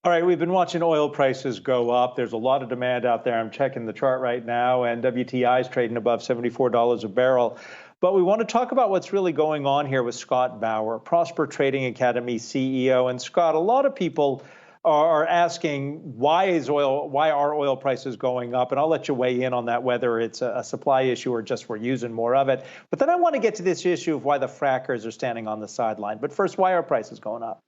All right, we've been watching oil prices go up. There's a lot of demand out there. I'm checking the chart right now, and WTI is trading above $74 a barrel. But we want to talk about what's really going on here with Scott Bauer, Prosper Trading Academy CEO. And Scott, a lot of people are asking why are oil prices going up? And I'll let you weigh in on that, whether it's a supply issue or just we're using more of it. But then I want to get to this issue of why the frackers are standing on the sideline. But first, why are prices going up?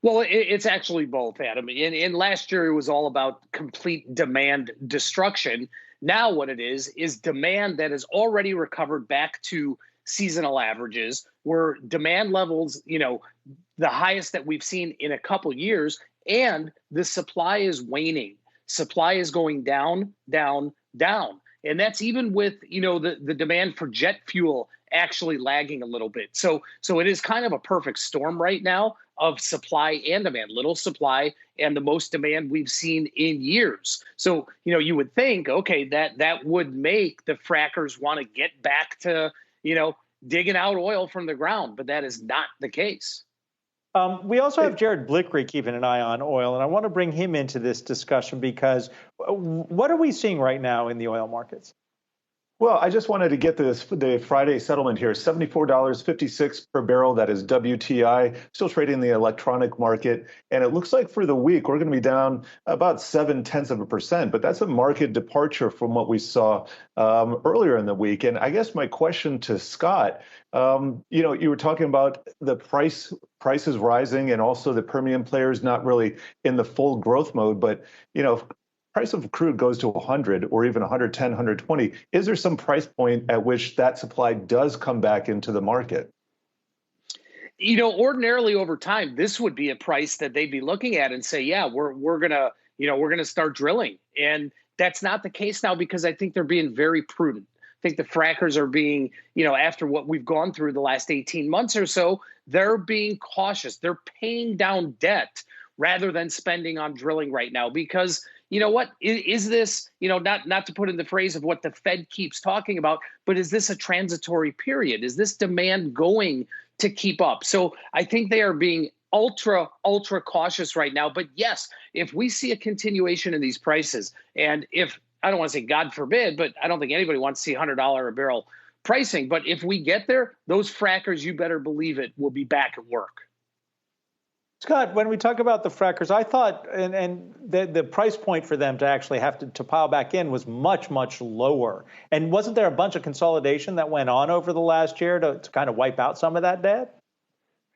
Well, it's actually both, Adam. In last year, it was all about complete demand destruction. Now, what it is demand that has already recovered back to seasonal averages, where demand levels, the highest that we've seen in a couple years, and the supply is waning. Supply is going down, down, down. And that's even with, the demand for jet fuel actually lagging a little bit. So it is kind of a perfect storm right now of supply and demand, little supply and the most demand we've seen in years. So, you would think, okay, that would make the frackers want to get back to, digging out oil from the ground, but that is not the case. We also have Jared Blikre keeping an eye on oil, and I want to bring him into this discussion because what are we seeing right now in the oil markets? Well, I just wanted to get the Friday settlement here, $74.56 per barrel. That is WTI, still trading in the electronic market. And it looks like for the week, we're going to be down about 0.7%. But that's a market departure from what we saw earlier in the week. And I guess my question to Scott, you were talking about the prices rising and also the Permian players not really in the full growth mode. But, price of crude goes to 100 or even 110, 120, is there some price point at which that supply does come back into the market? Ordinarily over time, this would be a price that they'd be looking at and say, yeah, we're gonna start drilling. And that's not the case now because I think they're being very prudent. I think the frackers are being, after what we've gone through the last 18 months or so, they're being cautious. They're paying down debt rather than spending on drilling right now because you know what? Is this, not to put in the phrase of what the Fed keeps talking about, but is this a transitory period? Is this demand going to keep up? So I think they are being ultra cautious right now. But yes, if we see a continuation in these prices, and if, I don't want to say God forbid, but I don't think anybody wants to see $100 a barrel pricing. But if we get there, those frackers, you better believe it, will be back at work. Scott, when we talk about the frackers, I thought, and the price point for them to actually have to pile back in was much, much lower. And wasn't there a bunch of consolidation that went on over the last year to kind of wipe out some of that debt?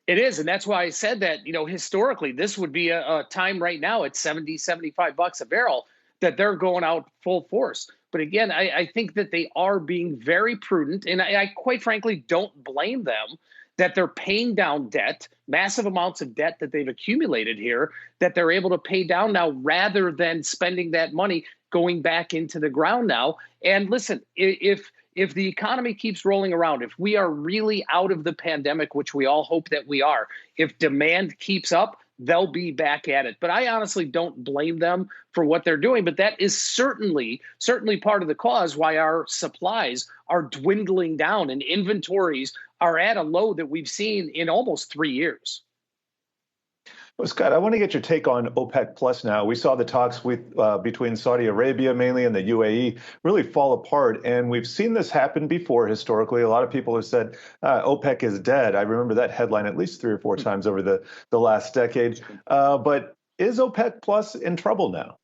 It is. And that's why I said that, historically, this would be a time right now at $75 a barrel that they're going out full force. But again, I think that they are being very prudent. And I quite frankly don't blame them that they're paying down debt, massive amounts of debt that they've accumulated here, that they're able to pay down now rather than spending that money going back into the ground now. And listen, if the economy keeps rolling around, if we are really out of the pandemic, which we all hope that we are, if demand keeps up, they'll be back at it. But I honestly don't blame them for what they're doing. But that is certainly part of the cause why our supplies are dwindling down and inventories are at a low that we've seen in almost 3 years. Well, Scott, I want to get your take on OPEC Plus now. We saw the talks between Saudi Arabia mainly and the UAE really fall apart. And we've seen this happen before historically. A lot of people have said OPEC is dead. I remember that headline at least 3 or 4 times over the last decade. But is OPEC Plus in trouble now?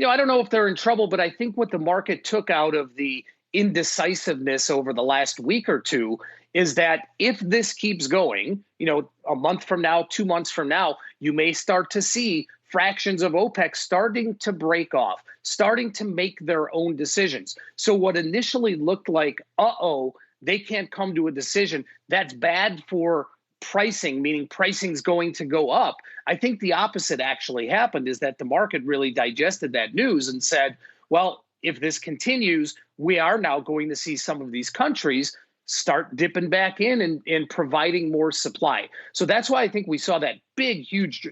I don't know if they're in trouble, but I think what the market took out of the indecisiveness over the last week or two is that if this keeps going, a month from now, 2 months from now, you may start to see fractions of OPEC starting to break off, starting to make their own decisions. So what initially looked like, they can't come to a decision, that's bad for pricing, meaning pricing's going to go up. I think the opposite actually happened, is that the market really digested that news and said, well, if this continues, we are now going to see some of these countries start dipping back in and providing more supply. So that's why I think we saw that big, huge,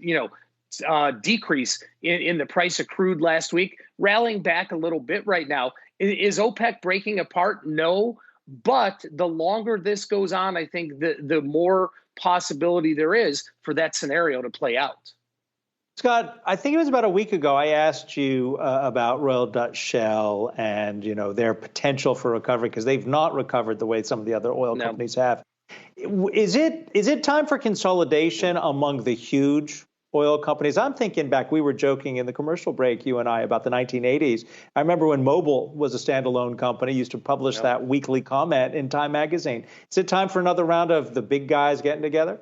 decrease in the price of crude last week, rallying back a little bit right now. Is OPEC breaking apart? No. But the longer this goes on, I think the more possibility there is for that scenario to play out. Scott, I think it was about a week ago, I asked you about Royal Dutch Shell and, their potential for recovery, because they've not recovered the way some of the other oil companies have. Is it time for consolidation among the huge oil companies? I'm thinking back, we were joking in the commercial break, you and I, about the 1980s. I remember when Mobil was a standalone company, used to publish that weekly comment in Time magazine. Is it time for another round of the big guys getting together?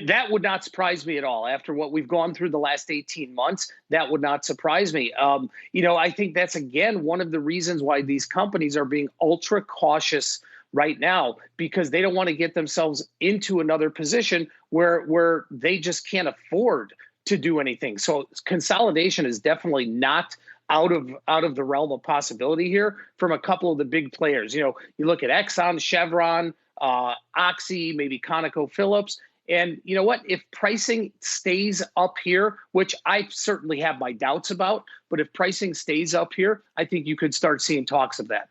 That would not surprise me at all. After what we've gone through the last 18 months, that would not surprise me. I think that's, again, one of the reasons why these companies are being ultra cautious right now, because they don't want to get themselves into another position where they just can't afford to do anything. So consolidation is definitely not out of the realm of possibility here from a couple of the big players. You look at Exxon, Chevron, Oxy, maybe ConocoPhillips. And you know what? If pricing stays up here, which I certainly have my doubts about, but if pricing stays up here, I think you could start seeing talks of that.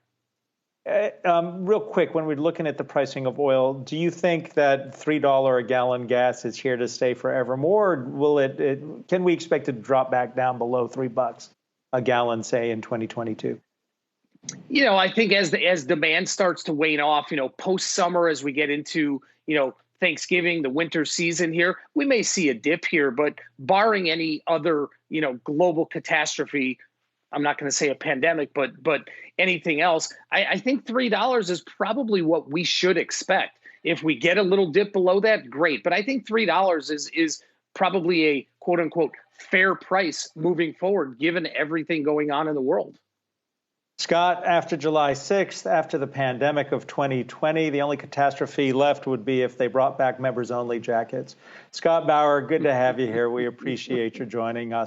Real quick, when we're looking at the pricing of oil, do you think that $3 a gallon gas is here to stay forevermore? Or will can we expect it to drop back down below $3 a gallon, say, in 2022? I think as demand starts to wane off, post summer, as we get into, Thanksgiving, the winter season here, we may see a dip here, but barring any other, global catastrophe, I'm not going to say a pandemic, but anything else, I think $3 is probably what we should expect. If we get a little dip below that, great. But I think $3 is probably a quote unquote fair price moving forward, given everything going on in the world. Scott, after July 6th, after the pandemic of 2020, the only catastrophe left would be if they brought back members-only jackets. Scott Bauer, good to have you here. We appreciate your joining us.